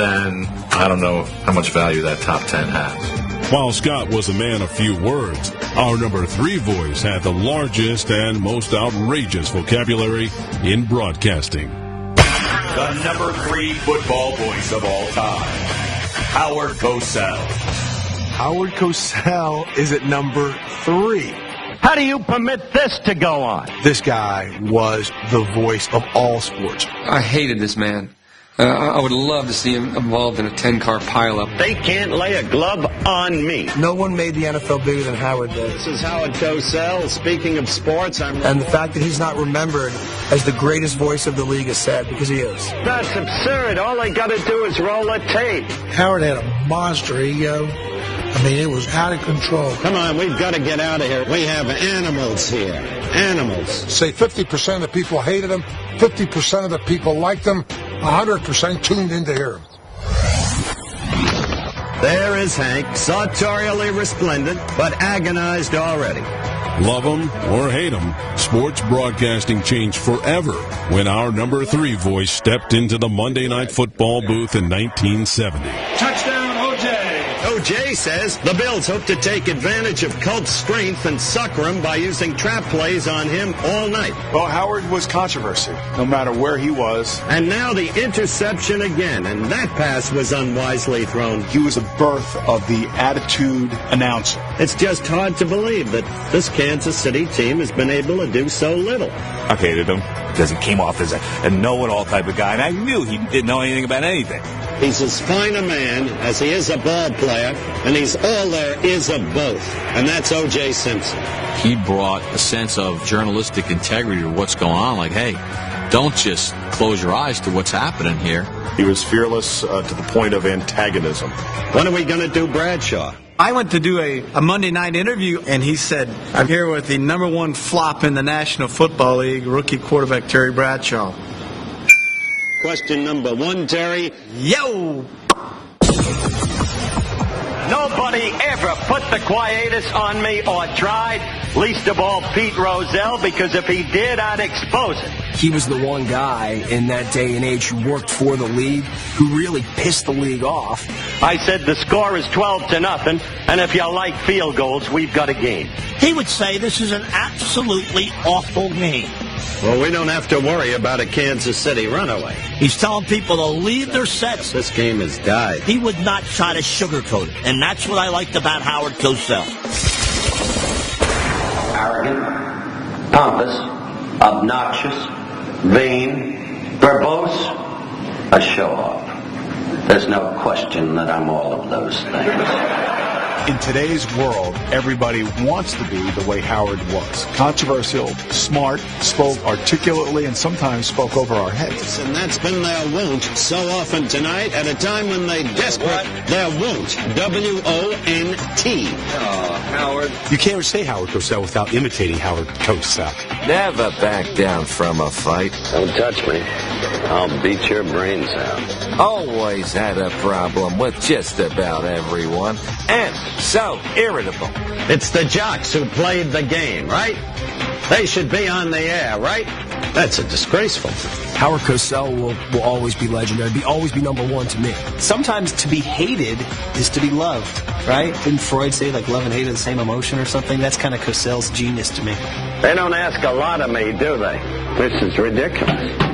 then I don't know how much value that top 10 has. While Scott was a man of few words, our number 3 voice had the largest and most outrageous vocabulary in broadcasting. The number 3 football voice of all time, Howard Cosell. Howard Cosell is at number 3. How do you permit this to go on? This guy was the voice of all sports. I hated this man. I would love to see him involved in a 10-car pileup. They can't lay a glove on me. No one made the NFL bigger than Howard did. This is Howard Cosell. Speaking of sports, And the fact that he's not remembered as the greatest voice of the league is sad, because he is. That's absurd. All they got to do is roll a tape. Howard had a monster ego. I mean, it was out of control. Come on, we've got to get out of here. We have animals here. Animals. Say 50% of the people hated him, 50% of the people liked him, 100% tuned in to hear him. There is Hank, sartorially resplendent, but agonized already. Love him or hate him, sports broadcasting changed forever when our number 3 voice stepped into the Monday Night Football booth in 1970. Touchdown, O.J. O.J. says the Bills hope to take advantage of Colt's strength and sucker him by using trap plays on him all night. Well, Howard was controversy, no matter where he was. And now the interception again, and that pass was unwisely thrown. He was a birth of the attitude announcer. It's just hard to believe that this Kansas City team has been able to do so little. I hated him because he came off as a know-it-all type of guy, and I knew he didn't know anything about anything. He's as fine a man as he is a ball player, and he's all there is of both, and that's O.J. Simpson. He brought a sense of journalistic integrity to what's going on, like, hey, don't just close your eyes to what's happening here. He was fearless to the point of antagonism. When are we going to do Bradshaw? I went to do a Monday night interview, and he said, I'm here with the number 1 flop in the National Football League, rookie quarterback Terry Bradshaw. Question number 1, Terry. Yo! Nobody ever put the quietus on me or tried, least of all Pete Rozelle, because if he did, I'd expose it. He was the one guy in that day and age who worked for the league, who really pissed the league off. I said the score is 12-0, and if you like field goals, we've got a game. He would say this is an absolutely awful game. Well, we don't have to worry about a Kansas City runaway. He's telling people to leave their sets. This game has died. He would not try to sugarcoat it, and that's what I liked about Howard Cosell. Arrogant, pompous, obnoxious, vain, verbose, a show-off. There's no question that I'm all of those things. In today's world, everybody wants to be the way Howard was. Controversial, smart, spoke articulately, and sometimes spoke over our heads. And that's been their wont so often tonight at a time when they desperate their wont. W-O-N-T. Oh, Howard. You can't say Howard Cosell without imitating Howard Cosell. Never back down from a fight. Don't touch me. I'll beat your brains out. Always had a problem with just about everyone. And so irritable. It's the jocks who played the game, right? They should be on the air, right? That's disgraceful. Howard Cosell will always be legendary, always be number 1 to me. Sometimes to be hated is to be loved, right? Didn't Freud say like love and hate are the same emotion or something? That's kind of Cosell's genius to me. They don't ask a lot of me, do they? This is ridiculous.